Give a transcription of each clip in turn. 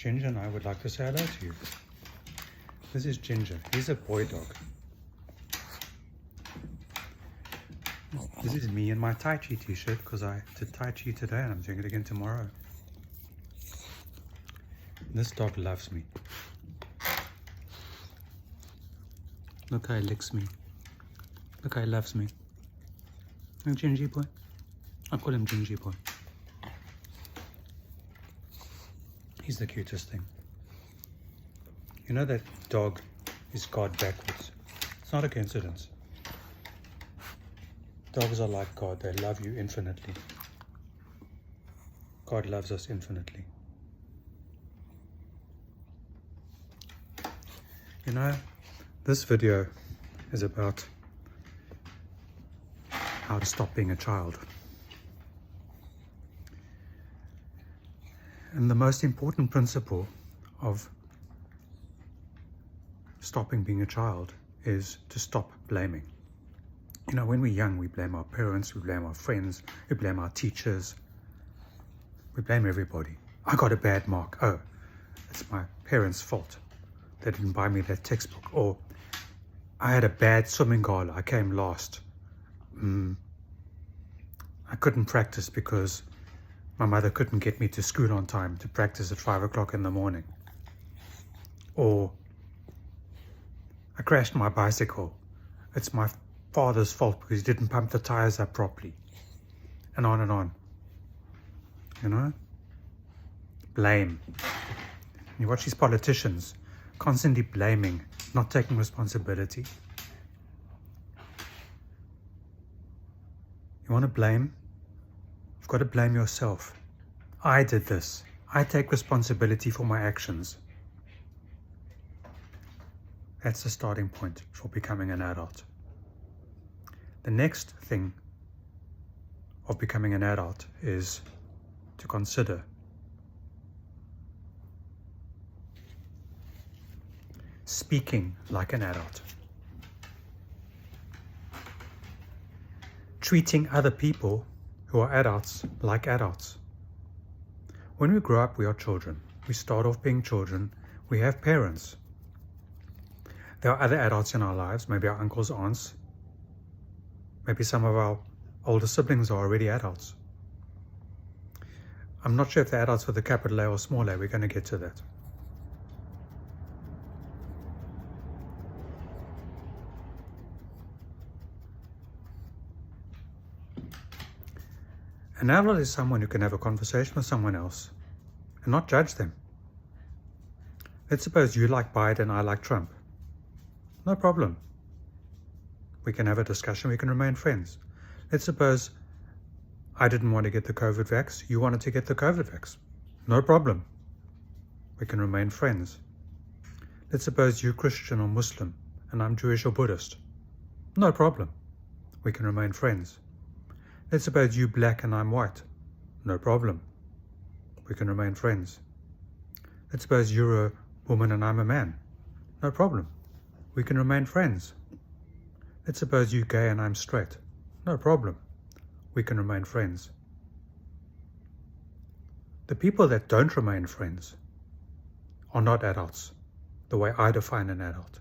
Ginger and I would like to say hello to you. This is Ginger. He's a boy dog. This is me in my Tai Chi t-shirt because I did Tai Chi today and I'm doing it again tomorrow. This dog loves me. Look how he licks me. Look how he loves me. Look, Gingy boy. I call him Gingy boy. He's the cutest thing. You know that dog is God backwards. It's not a coincidence. Dogs are like God. They love you infinitely. God loves us infinitely. You know, this video is about how to stop being a child. And the most important principle of stopping being a child is to stop blaming. You know, when we're young, we blame our parents, we blame our friends, we blame our teachers, we blame everybody. I got a bad mark. Oh, it's my parents' fault. They didn't buy me that textbook. Or I had a bad swimming gala. I came last. I couldn't practice because my mother couldn't get me to school on time to practice at 5 o'clock in the morning. Or I crashed my bicycle. It's my father's fault because he didn't pump the tires up properly. And on and on. You know? Blame. You watch these politicians constantly blaming, not taking responsibility. You want to blame? You've got to blame yourself. I did this. I take responsibility for my actions. That's the starting point for becoming an adult. The next thing of becoming an adult is to consider speaking like an adult. Treating other people who are adults like adults. When we grow up, we are children. We start off being children. We have parents. There are other adults in our lives, maybe our uncles, aunts. Maybe some of our older siblings are already adults. I'm not sure if they're adults with a capital A or small a. We're going to get to that. An adult is someone who can have a conversation with someone else and not judge them. Let's suppose you like Biden, I like Trump. No problem. We can have a discussion, we can remain friends. Let's suppose I didn't want to get the COVID vax, you wanted to get the COVID vax. No problem. We can remain friends. Let's suppose you're Christian or Muslim and I'm Jewish or Buddhist. No problem. We can remain friends. Let's suppose you're black and I'm white. No problem. We can remain friends. Let's suppose you're a woman and I'm a man. No problem. We can remain friends. Let's suppose you're gay and I'm straight. No problem. We can remain friends. The people that don't remain friends are not adults, the way I define an adult.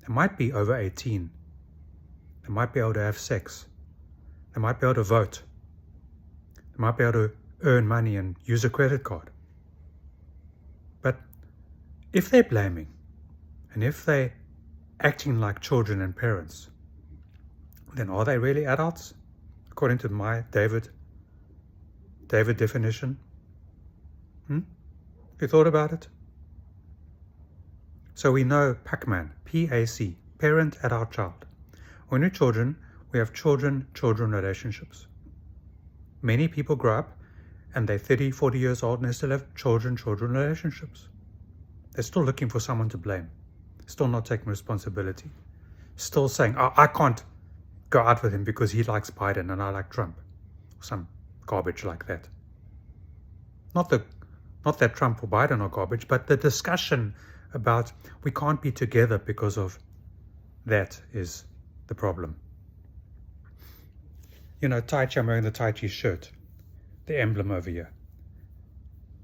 They might be over 18. They might be able to have sex. They might be able to vote. They might be able to earn money and use a credit card. But if they're blaming, and if they're acting like children and parents, then are they really adults? According to my David definition? Have you thought about it? So we know PAC Man, P-A-C, parent, adult, child. When we're children, we have children-children relationships. Many people grow up and they're 30, 40 years old and they still have children-children relationships. They're still looking for someone to blame. Still not taking responsibility. Still saying, oh, I can't go out with him because he likes Biden and I like Trump. Or some garbage like that. Not that Trump or Biden are garbage, but the discussion about we can't be together because of that is the problem. You know, Tai Chi, I'm wearing the Tai Chi shirt, the emblem over here,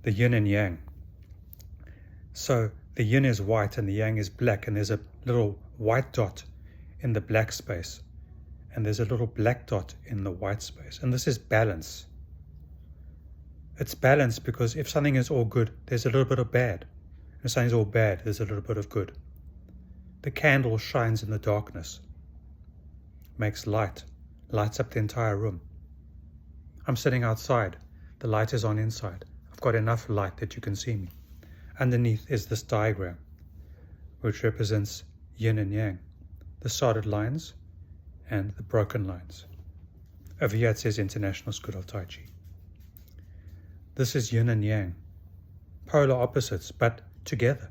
the yin and yang. So the yin is white and the yang is black, and there's a little white dot in the black space, and there's a little black dot in the white space. And this is balance. It's balance because if something is all good, there's a little bit of bad. If something's all bad, there's a little bit of good. The candle shines in the darkness, makes light, lights up the entire room. I'm sitting outside. The light is on inside. I've got enough light that you can see me. Underneath is this diagram, which represents yin and yang, the solid lines and the broken lines. Over here it says International School of Tai Chi. This is yin and yang, polar opposites, but together.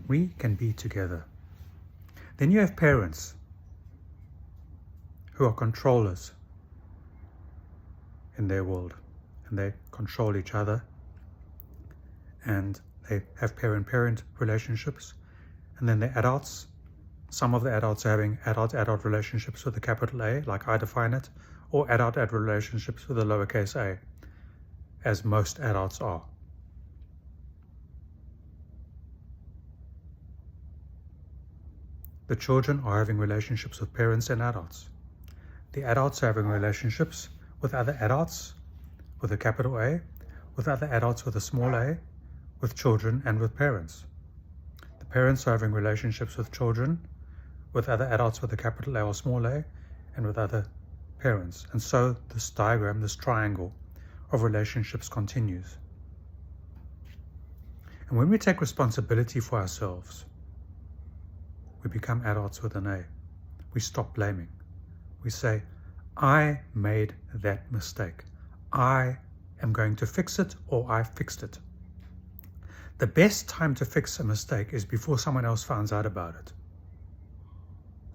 We can be together. Then you have parents who are controllers in their world, and they control each other, and they have parent-parent relationships, and then the adults. Some of the adults are having adult-adult relationships with a capital A, like I define it, or adult-adult relationships with a lowercase a, as most adults are. The children are having relationships with parents and adults. The adults are having relationships with other adults with a capital A, with other adults with a small a, with children and with parents. The parents are having relationships with children, with other adults with a capital A or small a, and with other parents. And so this diagram, this triangle of relationships continues. And when we take responsibility for ourselves, we become adults with an A. We stop blaming. We say, I made that mistake. I am going to fix it, or I fixed it. The best time to fix a mistake is before someone else finds out about it.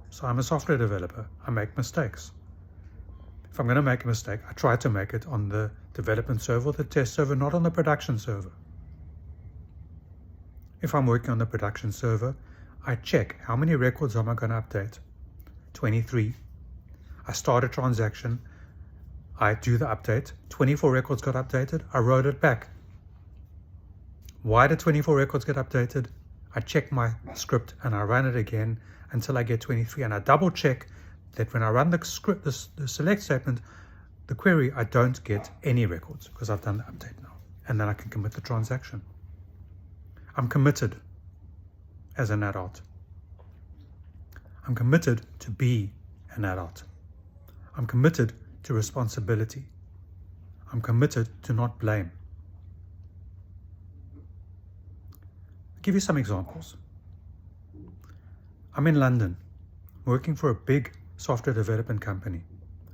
So I'm a software developer. I make mistakes. If I'm going to make a mistake, I try to make it on the development server or the test server, not on the production server. If I'm working on the production server, I check how many records am I going to update. 23. I start a transaction. I do the update. 24 records got updated. I wrote it back. Why did 24 records get updated? I check my script and I run it again until I get 23. And I double check that when I run the script, the select statement, the query, I don't get any records because I've done the update now. And then I can commit the transaction. I'm committed as an adult. I'm committed to be an adult. I'm committed to responsibility. I'm committed to not blame. I'll give you some examples. I'm in London, working for a big software development company.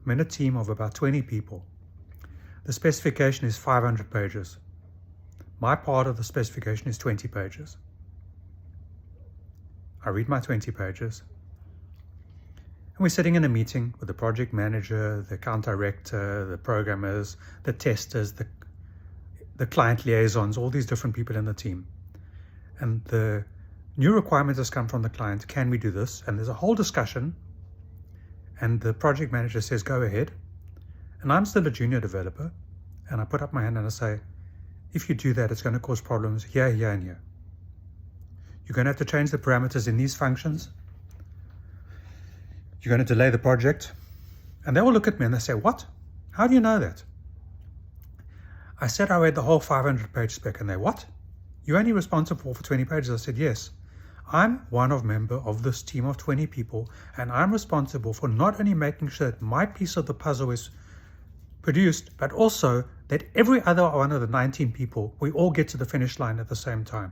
I'm in a team of about 20 people. The specification is 500 pages. My part of the specification is 20 pages. I read my 20 pages. And we're sitting in a meeting with the project manager, the account director, the programmers, the testers, the client liaisons, all these different people in the team. And the new requirement has come from the client, can we do this? And there's a whole discussion. And the project manager says, go ahead. And I'm still a junior developer. And I put up my hand and I say, if you do that, it's going to cause problems here, here, and here. You're going to have to change the parameters in these functions. You're going to delay the project. And they all look at me and they say, what? How do you know that? I said I read the whole 500-page spec, and they, what? You're only responsible for 20 pages. I said, yes. I'm one member of this team of 20 people, and I'm responsible for not only making sure that my piece of the puzzle is produced, but also that every other one of the 19 people, we all get to the finish line at the same time.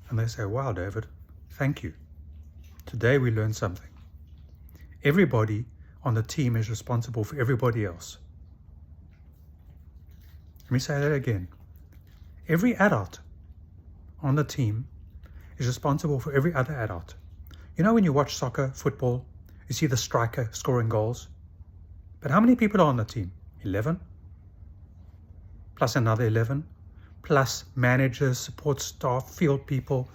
And they say, wow, David, thank you. Today we learned something. Everybody on the team is responsible for everybody else. Let me say that again. Every adult on the team is responsible for every other adult. You know when you watch soccer, football, you see the striker scoring goals? But how many people are on the team? 11? Plus another 11? Plus managers, support staff, field people.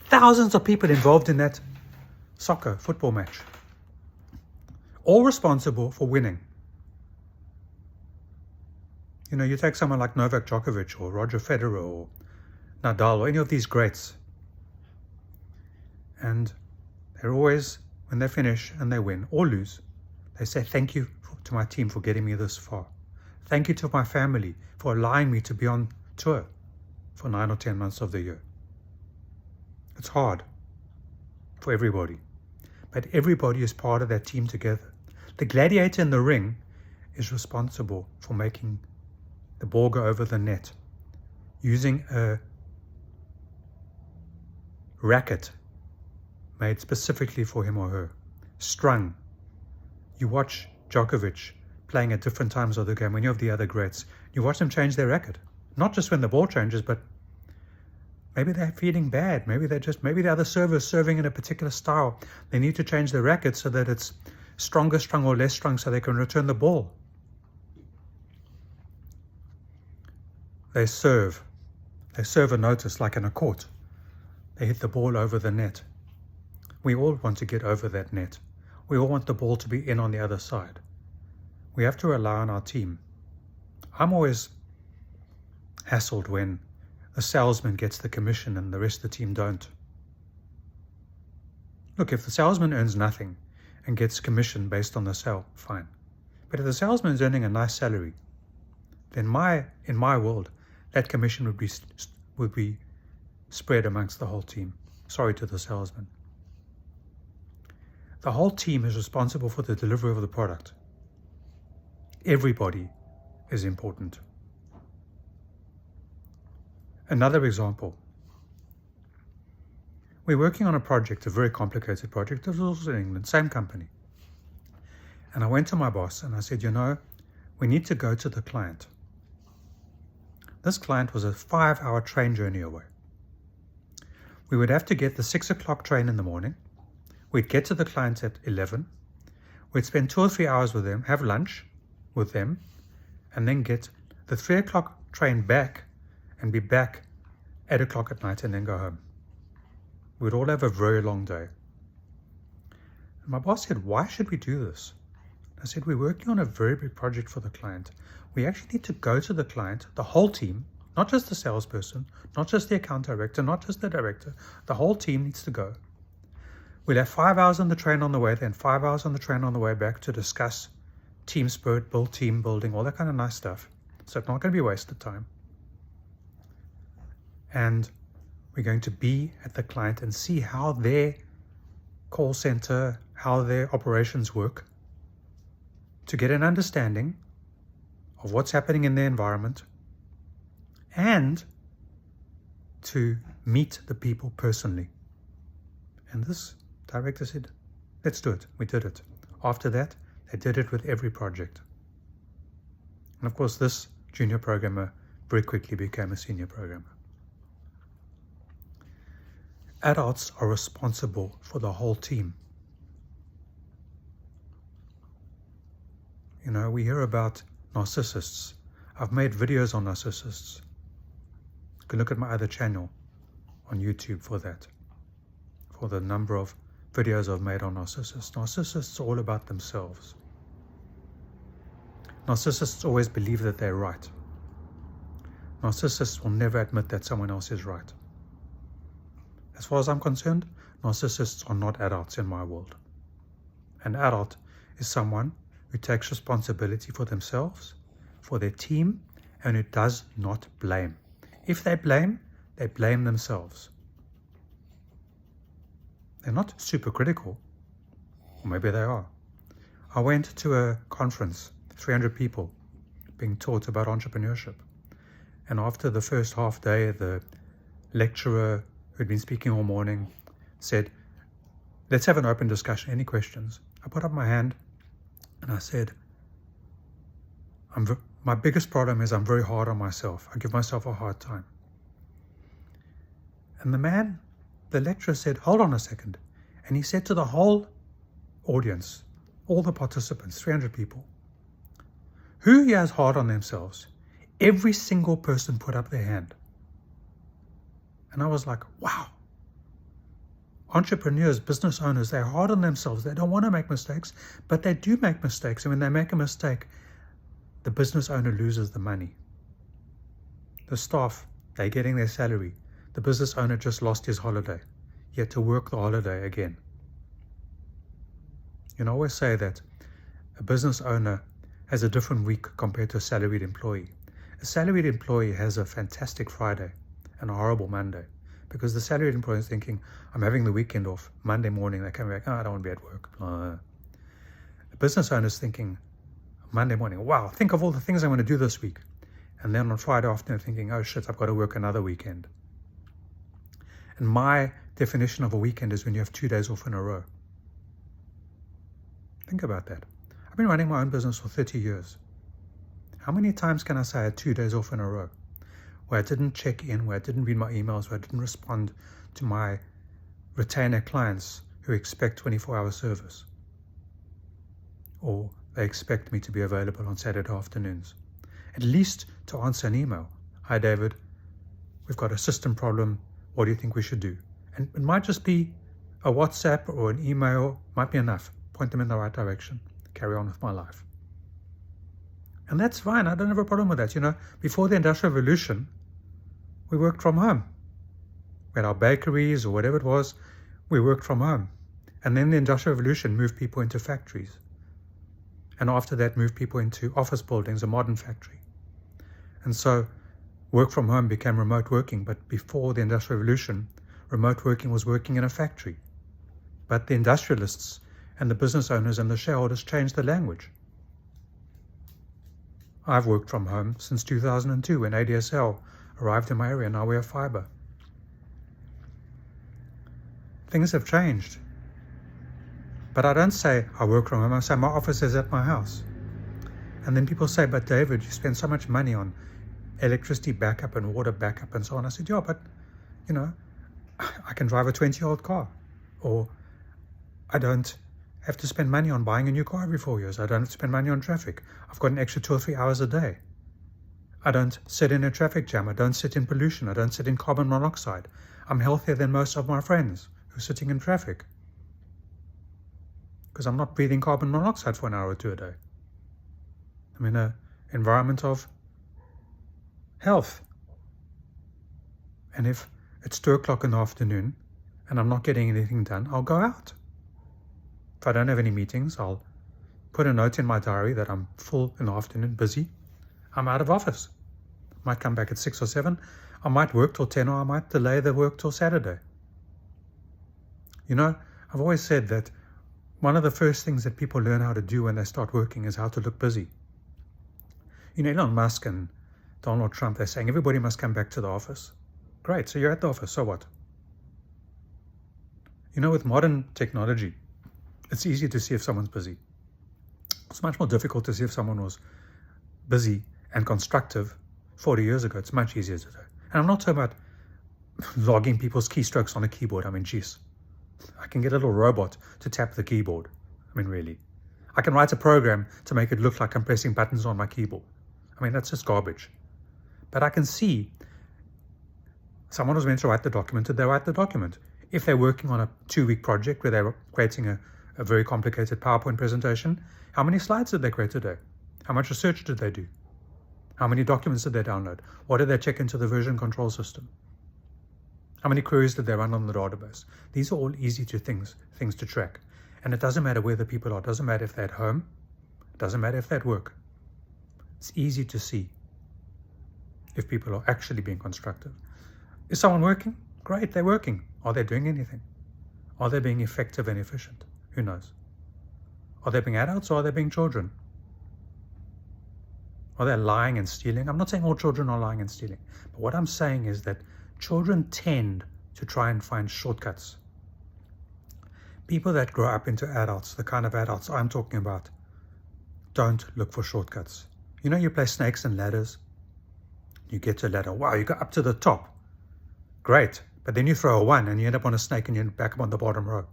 Thousands of people involved in that soccer, football match. All responsible for winning. You know, you take someone like Novak Djokovic or Roger Federer or Nadal or any of these greats, and they're always, when they finish and they win or lose, they say, thank you to my team for getting me this far. Thank you to my family for allowing me to be on tour for 9 or 10 months of the year. It's hard for everybody, but everybody is part of that team together. The gladiator in the ring is responsible for making the ball go over the net using a racket made specifically for him or her, strung. You watch Djokovic playing at different times of the game, when you have the other greats, you watch them change their racket. Not just when the ball changes, but maybe they're feeling bad. Maybe the other server is serving in a particular style. They need to change the racket so that it's stronger strung or less strung so they can return the ball. They serve a notice like in a court. They hit the ball over the net. We all want to get over that net. We all want the ball to be in on the other side. We have to rely on our team. I'm always hassled when a salesman gets the commission and the rest of the team don't. Look, if the salesman earns nothing and gets commission based on the sale, fine. But if the salesman is earning a nice salary, then in my world, that commission would be spread amongst the whole team. Sorry to the salesman. The whole team is responsible for the delivery of the product. Everybody is important. Another example. We're working on a project, a very complicated project. It was also in England, same company. And I went to my boss and I said, you know, we need to go to the client. This client was a 5-hour train journey away. We would have to get the 6 o'clock train in the morning. We'd get to the client at 11. We'd spend 2 or 3 hours with them, have lunch with them, and then get the 3 o'clock train back and be back 8 o'clock at night and then go home. We'd all have a very long day. And my boss said, why should we do this? I said, we're working on a very big project for the client. We actually need to go to the client, the whole team, not just the salesperson, not just the account director, not just the director. The whole team needs to go. We'll have 5 hours on the train on the way, then 5 hours on the train on the way back to discuss team spirit, build team building, all that kind of nice stuff. So it's not going to be wasted time. And we're going to be at the client and see how their call center, how their operations work, to get an understanding of what's happening in their environment and to meet the people personally. And this director said, let's do it. We did it. After that, they did it with every project. And of course, this junior programmer very quickly became a senior programmer. Adults are responsible for the whole team. You know, we hear about narcissists. I've made videos on narcissists. You can look at my other channel on YouTube for that, for the number of videos I've made on narcissists. Narcissists are all about themselves. Narcissists always believe that they're right. Narcissists will never admit that someone else is right. As far as I'm concerned, narcissists are not adults in my world. An adult is someone who takes responsibility for themselves, for their team, and who does not blame. If they blame themselves. They're not super critical, or maybe they are. I went to a conference, 300 people being taught about entrepreneurship. And after the first half day, the lecturer who'd been speaking all morning said, let's have an open discussion. Any questions? I put up my hand and I said, my biggest problem is I'm very hard on myself. I give myself a hard time. And the lecturer said, hold on a second. And he said to the whole audience, all the participants, 300 people, who here is hard on themselves? Every single person put up their hand. And I was like, wow. Entrepreneurs, business owners, they're hard on themselves. They don't want to make mistakes, but they do make mistakes. And when they make a mistake, The business owner loses the money. The staff, they're getting their salary. The business owner just lost his holiday. He had to work the holiday again. You know, I always say that a business owner has a different week compared to a salaried employee. A salaried employee has a fantastic Friday and a horrible Monday, because the salaried employee is thinking, I'm having the weekend off. Monday morning they come back, I don't want to be at work. A business owner is thinking, Monday morning, wow, think of all the things I want to do this week. And then on Friday afternoon thinking, oh shit, I've got to work another weekend. And my definition of a weekend is when you have 2 days off in a row. Think about that. I've been running my own business for 30 years. How many times can I say I had 2 days off in a row where I didn't check in, where I didn't read my emails, where I didn't respond to my retainer clients who expect 24-hour service? Or they expect me to be available on Saturday afternoons, at least to answer an email. Hi David, we've got a system problem. What do you think we should do? And it might just be a WhatsApp or an email, might be enough. Point them in the right direction. Carry on with my life. And that's fine. I don't have a problem with that. You know, before the Industrial Revolution, we worked from home. We had our bakeries or whatever it was, we worked from home. And then the Industrial Revolution moved people into factories. And after that, moved people into office buildings, a modern factory. And so work from home became remote working. But before the Industrial Revolution, remote working was working in a factory. But the industrialists and the business owners and the shareholders changed the language. I've worked from home since 2002 when ADSL arrived in my area. Now we have fiber. Things have changed. But I don't say I work from home. I say my office is at my house. And then people say, but David, you spend so much money on electricity backup and water backup and so on. I said, yeah, but, you know, I can drive a 20-year-old car. Or I don't have to spend money on buying a new car every 4 years. I don't have to spend money on traffic. I've got an extra 2 or 3 hours a day. I don't sit in a traffic jam. I don't sit in pollution. I don't sit in carbon monoxide. I'm healthier than most of my friends who are sitting in traffic, because I'm not breathing carbon monoxide for an hour or two a day. I'm in an environment of health. And if it's 2 o'clock in the afternoon and I'm not getting anything done, I'll go out. If I don't have any meetings, I'll put a note in my diary that I'm full in the afternoon, busy. I'm out of office. Might come back at 6 or 7. I might work till 10, or I might delay the work till Saturday. You know, I've always said that one of the first things that people learn how to do when they start working is how to look busy. You know, Elon Musk and Donald Trump, they're saying everybody must come back to the office. Great, so you're at the office, so what? You know, with modern technology, it's easy to see if someone's busy. It's much more difficult to see if someone was busy and constructive 40 years ago. It's much easier today. And I'm not talking about logging people's keystrokes on a keyboard. I mean, geez, I can get a little robot to tap the keyboard. I mean, really. I can write a program to make it look like I'm pressing buttons on my keyboard. I mean, that's just garbage. But I can see someone was meant to write the document, did they write the document? If they're working on a 2-week project where they're creating a very complicated PowerPoint presentation, how many slides did they create today? How much research did they do? How many documents did they download? What did they check into the version control system? How many queries did they run on the database? These are all easy things to track. And it doesn't matter where the people are. It doesn't matter if they're at home. It doesn't matter if they're at work. It's easy to see if people are actually being constructive. Is someone working? Great, they're working. Are they doing anything? Are they being effective and efficient? Who knows? Are they being adults or are they being children? Are they lying and stealing? I'm not saying all children are lying and stealing. But what I'm saying is that children tend to try and find shortcuts. People that grow up into adults, the kind of adults I'm talking about, don't look for shortcuts. You know, you play snakes and ladders. You get to a ladder. Wow, you go up to the top. Great. But then you throw a 1 and you end up on a snake and you're back up on the bottom row.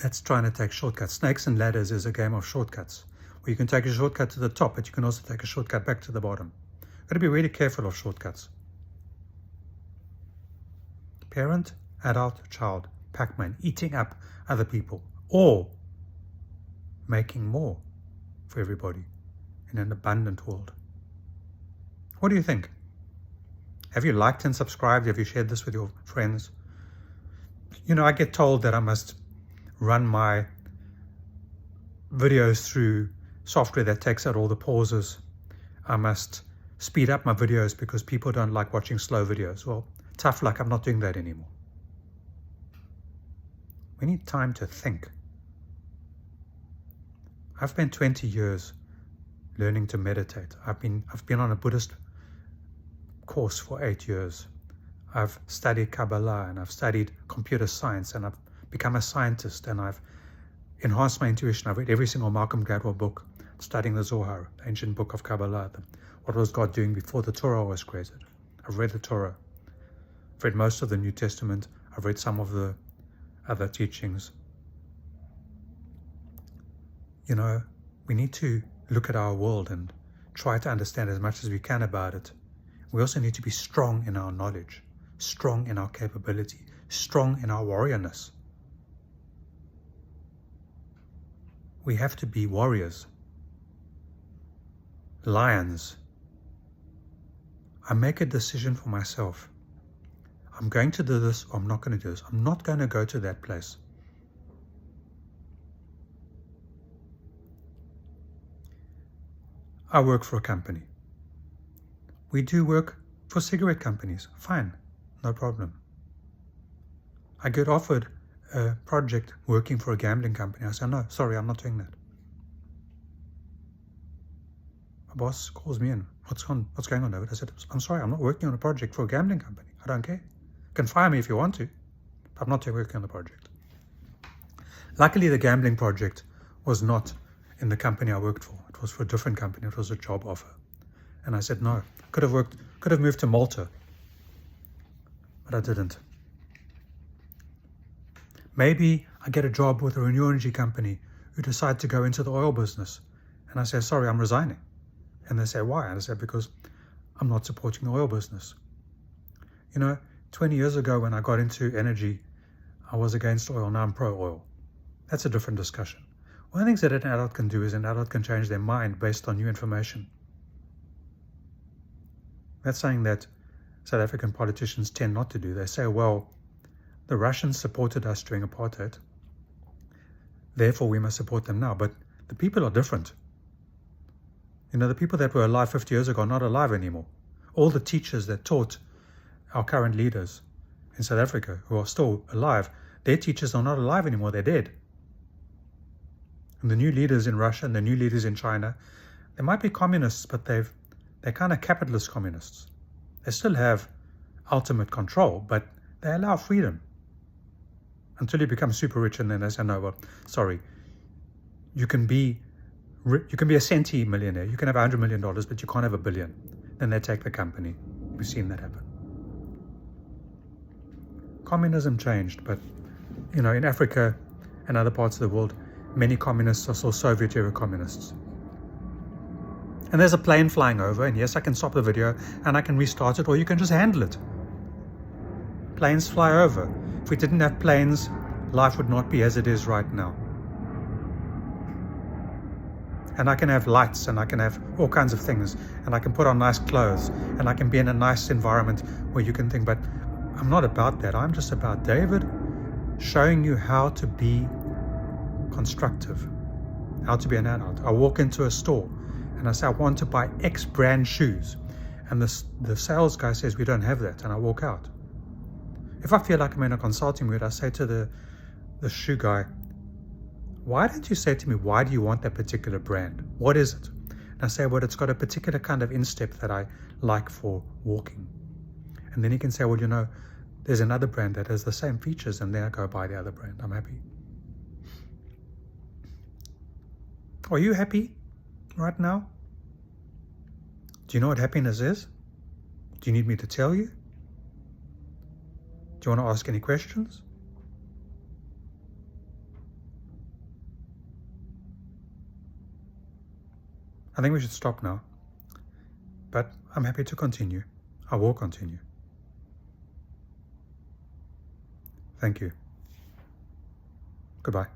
That's trying to take shortcuts. Snakes and ladders is a game of shortcuts, where you can take a shortcut to the top, but you can also take a shortcut back to the bottom. You've got to be really careful of shortcuts. Parent, adult, child, PAC Man, eating up other people, or making more for everybody in an abundant world. What do you think? Have you liked and subscribed? Have you shared this with your friends? You know, I get told that I must run my videos through software that takes out all the pauses. I must speed up my videos because people don't like watching slow videos. Well, tough luck, I'm not doing that anymore. We need time to think. I've spent 20 years learning to meditate. I've been on a Buddhist course for 8 years. I've studied Kabbalah and I've studied computer science and I've become a scientist and I've enhanced my intuition. I've read every single Malcolm Gladwell book, studying the Zohar, the ancient book of Kabbalah, what was God doing before the Torah was created. I've read the Torah. I've read most of the New Testament. I've read some of the other teachings. You know, we need to look at our world and try to understand as much as we can about it. We also need to be strong in our knowledge, strong in our capability, strong in our warriorness. We have to be warriors, lions. I make a decision for myself. I'm going to do this or I'm not going to do this. I'm not going to go to that place. I work for a company. We do work for cigarette companies. Fine, no problem. I get offered a project working for a gambling company. I say, no, sorry, I'm not doing that. My boss calls me in. What's going on, David? I said, I'm sorry, I'm not working on a project for a gambling company. I don't care. You can fire me if you want to, but I'm not working on the project. Luckily, the gambling project was not in the company I worked for. It was for a different company. It was a job offer. And I said, no, could have moved to Malta, but I didn't. Maybe I get a job with a renewable energy company who decide to go into the oil business. And I say, sorry, I'm resigning. And they say, why? And I say, because I'm not supporting the oil business. You know, 20 years ago when I got into energy, I was against oil. Now I'm pro-oil. That's a different discussion. One of the things that an adult can do is an adult can change their mind based on new information. That's something that South African politicians tend not to do. They say, well, the Russians supported us during apartheid, therefore we must support them now. But the people are different. You know, the people that were alive 50 years ago are not alive anymore. All the teachers that taught our current leaders in South Africa who are still alive, their teachers are not alive anymore, they're dead. And the new leaders in Russia and the new leaders in China, they might be communists, but they're kind of capitalist communists. They still have ultimate control, but they allow freedom until you become super rich, and then they say, no, well, sorry, you can be a centi millionaire, you can have $100 million, but you can't have $1 billion. Then they take the company. We've seen that happen. Communism changed, but you know, in Africa and other parts of the world, many communists are still Soviet-era communists. And there's a plane flying over, and yes, I can stop the video and I can restart it, or you can just handle it. Planes fly over. If we didn't have planes, life would not be as it is right now. And I can have lights, and I can have all kinds of things, and I can put on nice clothes, and I can be in a nice environment where you can think, but I'm not about that. I'm just about David showing you how to be constructive, how to be an adult. I walk into a store and I say, I want to buy X brand shoes. And the sales guy says, we don't have that. And I walk out. If I feel like I'm in a consulting mood, I say to the shoe guy, why don't you say to me, why do you want that particular brand? What is it? And I say, well, it's got a particular kind of instep that I like for walking. And then he can say, well, you know, there's another brand that has the same features, and then I go buy the other brand. I'm happy. Are you happy right now? Do you know what happiness is? Do you need me to tell you? Do you want to ask any questions? I think we should stop now. But I'm happy to continue. I will continue. Thank you. Goodbye.